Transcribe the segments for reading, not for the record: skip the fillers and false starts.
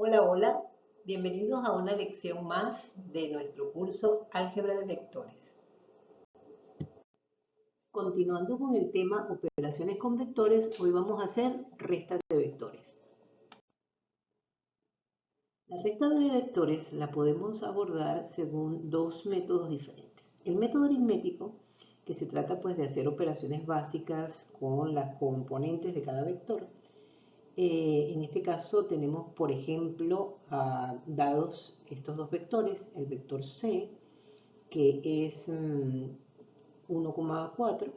Hola, hola, bienvenidos a una lección más de nuestro curso Álgebra de Vectores. Continuando con el tema operaciones con vectores, hoy vamos a hacer restas de vectores. La resta de vectores la podemos abordar según dos métodos diferentes. El método aritmético, que se trata pues de hacer operaciones básicas con las componentes de cada vector. En este caso tenemos, por ejemplo, dados estos dos vectores, el vector C, que es 1,4,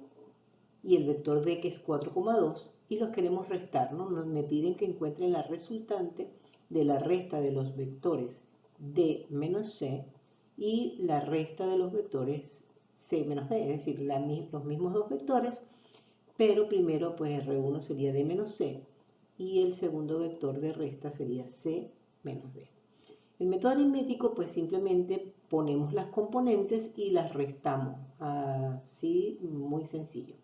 y el vector D, que es 4,2, y los queremos restar, ¿no? Me piden que encuentren la resultante de la resta de los vectores D menos C y la resta de los vectores C menos D, es decir, los mismos dos vectores, pero primero pues R1 sería D menos C y el segundo vector de resta sería C menos D. El método aritmético pues simplemente ponemos las componentes y las restamos, así muy sencillo.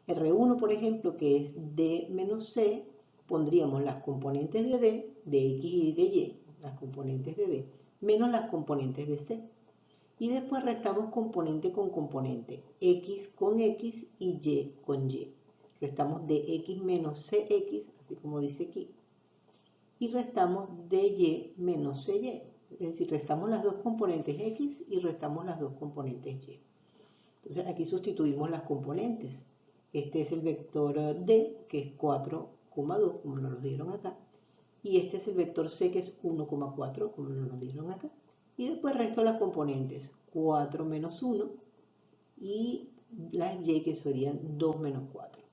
R1 por ejemplo, que es D menos C, pondríamos las componentes de D, de X y de Y, las componentes de D, menos las componentes de C. Y después restamos componente con componente, X con X y Y con Y. Restamos dx menos cx, así como dice aquí, y restamos dy menos cy. Es decir, restamos las dos componentes x y restamos las dos componentes y. Entonces aquí sustituimos las componentes. Este es el vector d, que es 4,2, como nos lo dieron acá. Y este es el vector c, que es 1,4, como nos lo dieron acá. Y después resto las componentes, 4 menos 1 y las y, que serían 2 menos 4.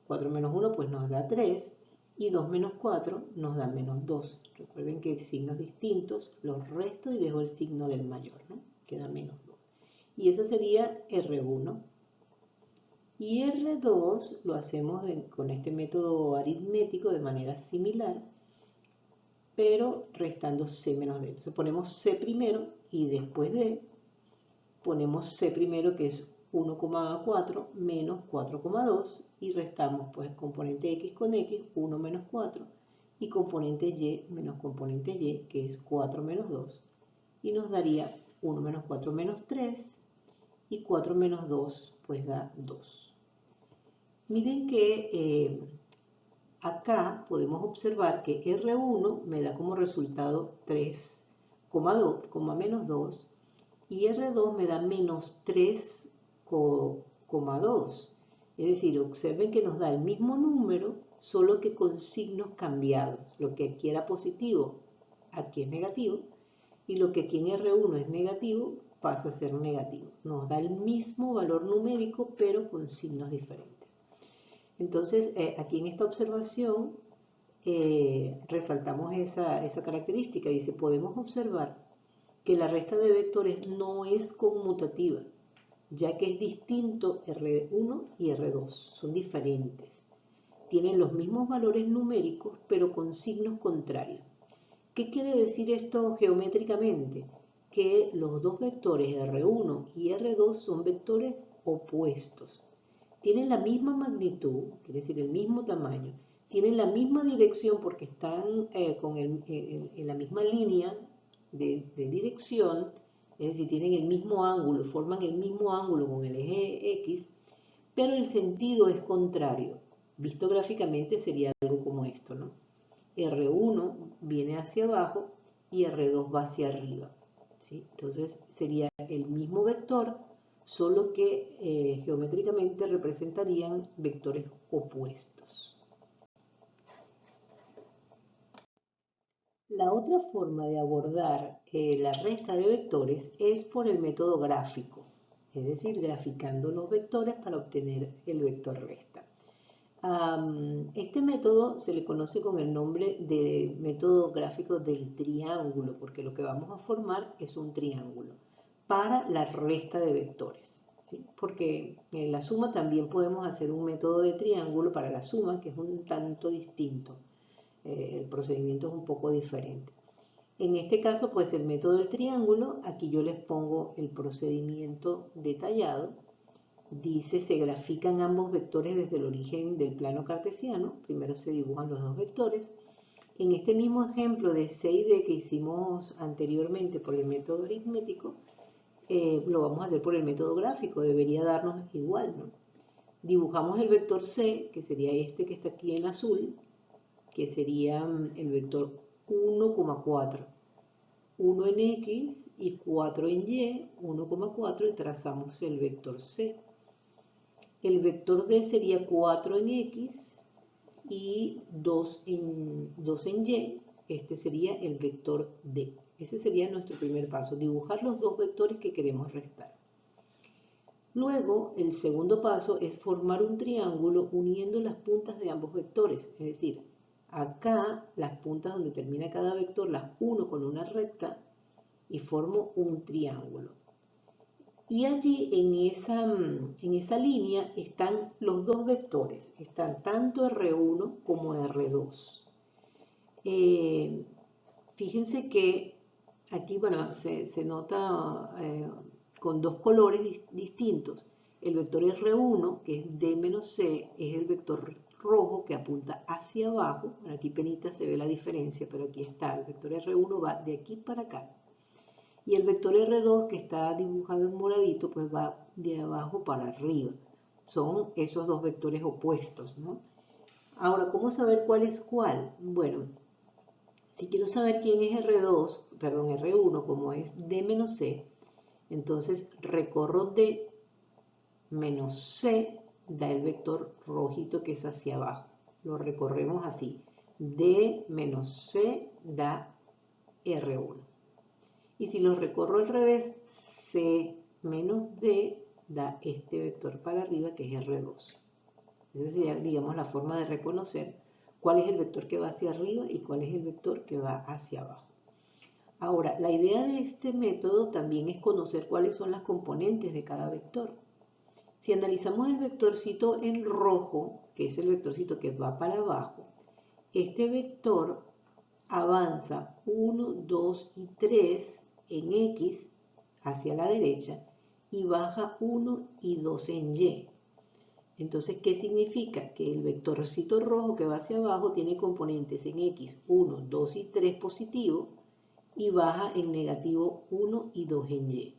4 menos 1 pues nos da 3 y 2 menos 4 nos da menos 2. Recuerden que signos distintos, los resto y dejo el signo del mayor, ¿no? Queda menos 2. Y ese sería R1. Y R2 lo hacemos con este método aritmético de manera similar, pero restando C menos D. Entonces ponemos C primero y después D ponemos C primero, que es 1,4 menos 4,2 y restamos pues componente x con x, 1 menos 4, y componente y menos componente y, que es 4 menos 2, y nos daría 1 menos 4 menos 3, y 4 menos 2 pues da 2. Miren que acá podemos observar que R1 me da como resultado 3,2, menos 2, y R2 me da menos 3,2. Es decir, observen que nos da el mismo número, solo que con signos cambiados. Lo que aquí era positivo, aquí es negativo, y lo que aquí en R1 es negativo, pasa a ser negativo. Nos da el mismo valor numérico, pero con signos diferentes. Entonces, aquí en esta observación, resaltamos esa característica. Dice, podemos observar que la resta de vectores no es conmutativa, ya que es distinto R1 y R2, son diferentes. Tienen los mismos valores numéricos, pero con signos contrarios. ¿Qué quiere decir esto geométricamente? Que los dos vectores R1 y R2 son vectores opuestos. Tienen la misma magnitud, quiere decir el mismo tamaño, tienen la misma dirección porque están en la misma línea de dirección, es decir, tienen el mismo ángulo, forman el mismo ángulo con el eje X, pero el sentido es contrario. Visto gráficamente sería algo como esto, ¿no? R1 viene hacia abajo y R2 va hacia arriba, ¿sí? Entonces sería el mismo vector, solo que geométricamente representarían vectores opuestos. La otra forma de abordar la resta de vectores es por el método gráfico, es decir, graficando los vectores para obtener el vector resta. Este método se le conoce con el nombre de método gráfico del triángulo, porque lo que vamos a formar es un triángulo para la resta de vectores, ¿sí? Porque en la suma también podemos hacer un método de triángulo para la suma, que es un tanto distinto. El procedimiento es un poco diferente. En este caso, pues el método del triángulo, aquí yo les pongo el procedimiento detallado. Dice, se grafican ambos vectores desde el origen del plano cartesiano. Primero se dibujan los dos vectores En este mismo ejemplo de C y D que hicimos anteriormente por el método aritmético, lo vamos a hacer por el método gráfico, debería darnos igual, ¿no? Dibujamos el vector C, que sería este que está aquí en azul, que sería el vector 1,4. 1 en X y 4 en Y, 1,4, y trazamos el vector C. El vector D sería 4 en X y 2 en Y. Este sería el vector D. Ese sería nuestro primer paso, dibujar los dos vectores que queremos restar. Luego, el segundo paso es formar un triángulo uniendo las puntas de ambos vectores. Es decir, acá las puntas donde termina cada vector las uno con una recta y formo un triángulo. Y allí en esa línea están los dos vectores. Están tanto R1 como R2. Fíjense que aquí, bueno, se nota con dos colores distintos. El vector R1, que es D menos C, es el vector rojo que apunta hacia abajo. Bueno, aquí penita se ve la diferencia, pero aquí está. El vector R1 va de aquí para acá. Y el vector R2, que está dibujado en moradito, pues va de abajo para arriba. Son esos dos vectores opuestos, ¿no? Ahora, ¿cómo saber cuál es cuál? Bueno, si quiero saber quién es R1, como es D menos C, entonces recorro D menos C, da el vector rojito que es hacia abajo. Lo recorremos así. D menos C da R1. Y si lo recorro al revés, C menos D da este vector para arriba que es R2. Esa sería, digamos, la forma de reconocer cuál es el vector que va hacia arriba y cuál es el vector que va hacia abajo. Ahora, la idea de este método también es conocer cuáles son las componentes de cada vector. Si analizamos el vectorcito en rojo, que es el vectorcito que va para abajo, este vector avanza 1, 2 y 3 en X hacia la derecha y baja 1 y 2 en Y. Entonces, ¿qué significa? Que el vectorcito rojo que va hacia abajo tiene componentes en X 1, 2 y 3 positivo y baja en negativo 1 y 2 en Y.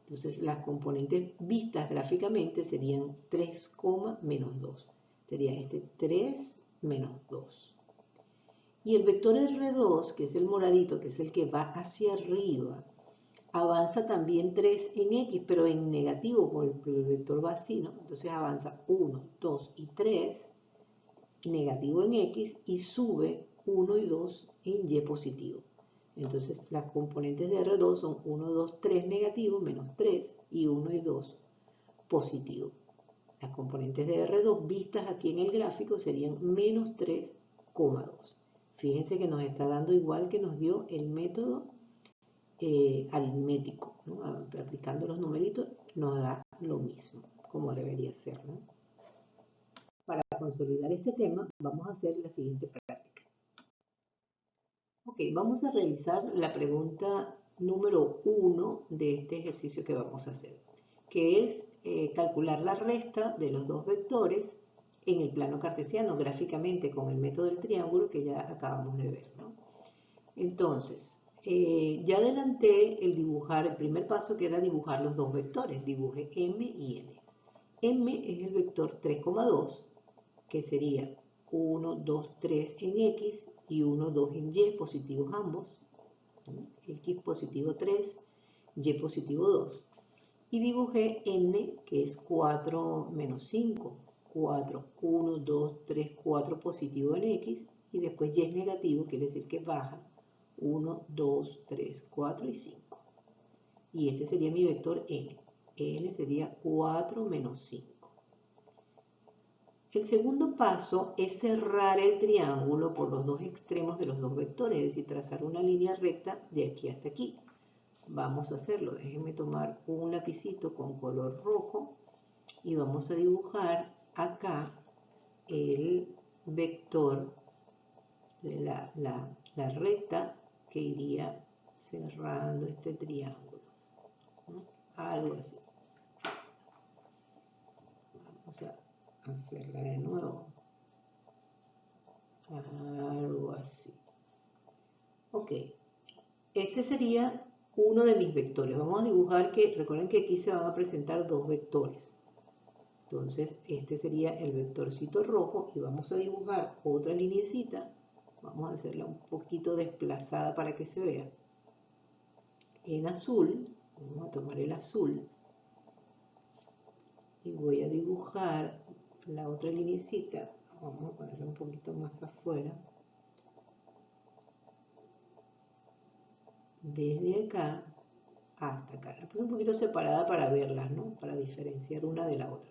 Entonces, las componentes vistas gráficamente serían 3, menos 2. Sería este 3 menos 2. Y el vector R2, que es el moradito, que es el que va hacia arriba, avanza también 3 en X, pero en negativo, porque el vector va así, ¿no? Entonces avanza 1, 2 y 3, negativo en X, y sube 1 y 2 en Y positivo. Entonces las componentes de R2 son 1, 2, 3 negativo, menos 3, y 1 y 2 positivo. Las componentes de R2 vistas aquí en el gráfico serían menos 3,2. Fíjense que nos está dando igual que nos dio el método aritmético, ¿no? Aplicando los numeritos nos da lo mismo, como debería ser, ¿no? Para consolidar este tema, vamos a hacer la siguiente práctica. Ok, vamos a realizar la pregunta número 1 de este ejercicio que vamos a hacer, que es calcular la resta de los dos vectores en el plano cartesiano, gráficamente con el método del triángulo que ya acabamos de ver, ¿no? Entonces, ya adelanté el primer paso que era dibujar los dos vectores, dibujé M y N. M es el vector 3,2, que sería 1, 2, 3 en X y 1, 2 en Y, positivos ambos, X positivo 3, Y positivo 2. Y dibujé N, que es 4 menos 5, 4, 1, 2, 3, 4 positivo en X, y después Y es negativo, quiere decir que baja, 1, 2, 3, 4 y 5. Y este sería mi vector N. N sería 4 menos 5. El segundo paso es cerrar el triángulo por los dos extremos de los dos vectores, es decir, trazar una línea recta de aquí hasta aquí. Vamos a hacerlo. Déjenme tomar un lapicito con color rojo y vamos a dibujar acá el vector de la recta que iría cerrando este triángulo, ¿no? Algo así. Vamos a hacerla de nuevo. Algo así. Ok, ese sería uno de mis vectores. Vamos a dibujar que, recuerden que aquí se van a presentar dos vectores. Entonces, este sería el vectorcito rojo y vamos a dibujar otra lineecita. Vamos a hacerla un poquito desplazada para que se vea. En azul, vamos a tomar el azul y voy a dibujar la otra lineecita. Vamos a ponerla un poquito más afuera. Desde acá hasta acá. La puse un poquito separada para verlas, ¿no? Para diferenciar una de la otra.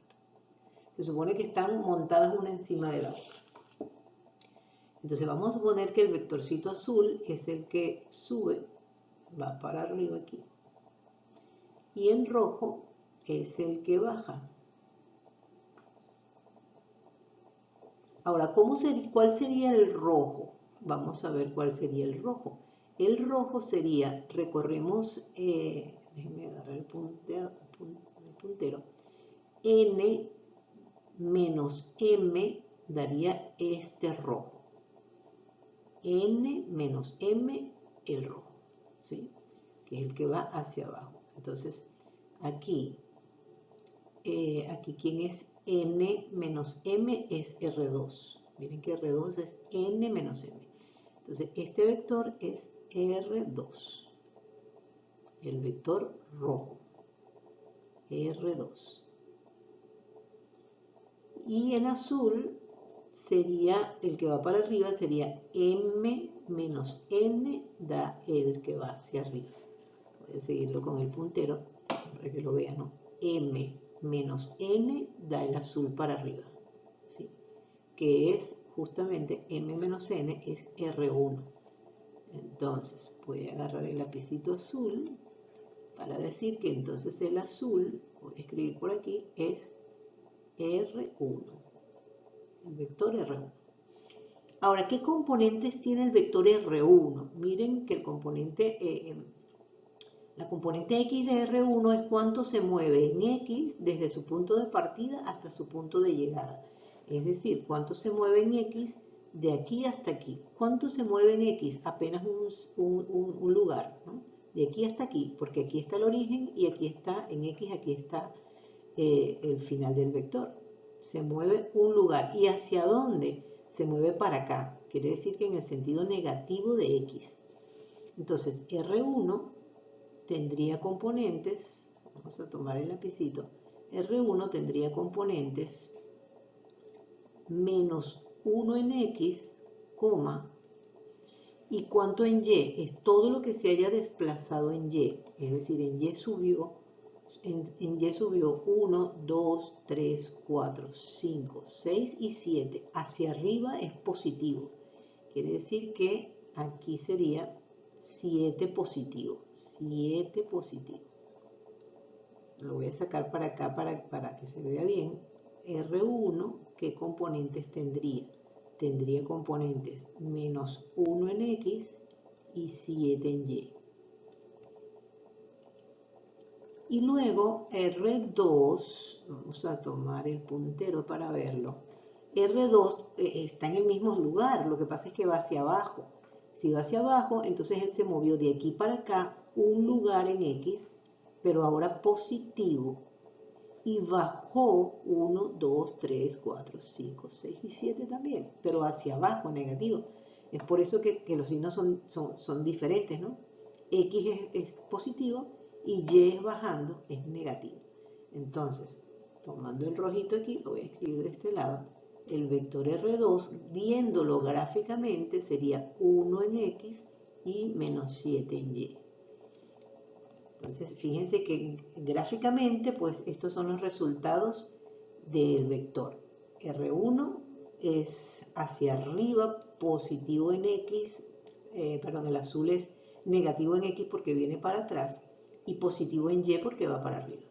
Se supone que están montadas una encima de la otra. Entonces vamos a suponer que el vectorcito azul es el que sube, va para arriba aquí. Y en rojo es el que baja. Ahora, ¿cuál sería el rojo? Vamos a ver cuál sería el rojo. El rojo sería, recorremos, déjenme agarrar el puntero, n menos m daría este rojo. N menos m, el rojo, ¿sí? Que es el que va hacia abajo. Entonces, aquí ¿quién es n menos m? Es R2. Miren que R2 es n menos m. Entonces, este vector es R2. El vector rojo. R2. Y en azul sería, el que va para arriba sería m menos n, da el que va hacia arriba. Voy a seguirlo con el puntero para que lo vean, ¿no? M menos n da el azul para arriba, ¿sí? Que es justamente m menos n es R1. Entonces voy a agarrar el lapicito azul para decir que entonces el azul, voy a escribir por aquí, es R1, el vector R1. Ahora, ¿qué componentes tiene el vector R1? Miren que el componente, la componente x de R1 es cuánto se mueve en x desde su punto de partida hasta su punto de llegada. Es decir, cuánto se mueve en x de aquí hasta aquí. ¿Cuánto se mueve en x? Apenas un lugar, ¿no? De aquí hasta aquí, porque aquí está el origen y aquí está, en x, aquí está el final del vector. Se mueve un lugar. ¿Y hacia dónde? Se mueve para acá. Quiere decir que en el sentido negativo de x. Entonces, R1 tendría componentes, vamos a tomar el lapicito, R1 tendría componentes menos 1 en x, coma, ¿y cuánto en y? Es todo lo que se haya desplazado en y, es decir, en y subió, en y subió 1, 2, 3, 4, 5, 6 y 7, hacia arriba es positivo, quiere decir que aquí sería 7 positivo, 7 positivo. Lo voy a sacar para acá para que se vea bien. R1, ¿qué componentes tendría? Tendría componentes menos 1 en x y 7 en y. Y luego R2, vamos a tomar el puntero para verlo. R2 está en el mismo lugar, lo que pasa es que va hacia abajo. Si va hacia abajo, entonces él se movió de aquí para acá un lugar en x, pero ahora positivo, y bajó 1, 2, 3, 4, 5, 6 y 7 también, pero hacia abajo, negativo. Es por eso que los signos son diferentes, ¿no? X es positivo y Y es bajando, es negativo. Entonces, tomando el rojito aquí, lo voy a escribir de este lado, el vector R2, viéndolo gráficamente, sería 1 en X y menos 7 en Y. Entonces, fíjense que gráficamente, pues estos son los resultados del vector. R1 es hacia arriba, positivo en X, perdón, el azul es negativo en X porque viene para atrás, y positivo en Y porque va para arriba.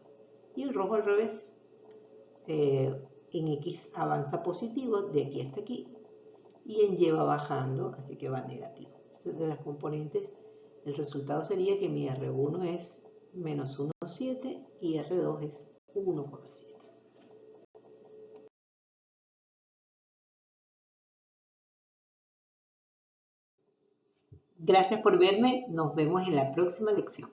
Y el rojo al revés, en X avanza positivo de aquí hasta aquí, y en Y va bajando, así que va negativo. Entonces, de las componentes, el resultado sería que mi R1 es menos 1,7 y R2 es 1,7. Gracias por verme, nos vemos en la próxima lección.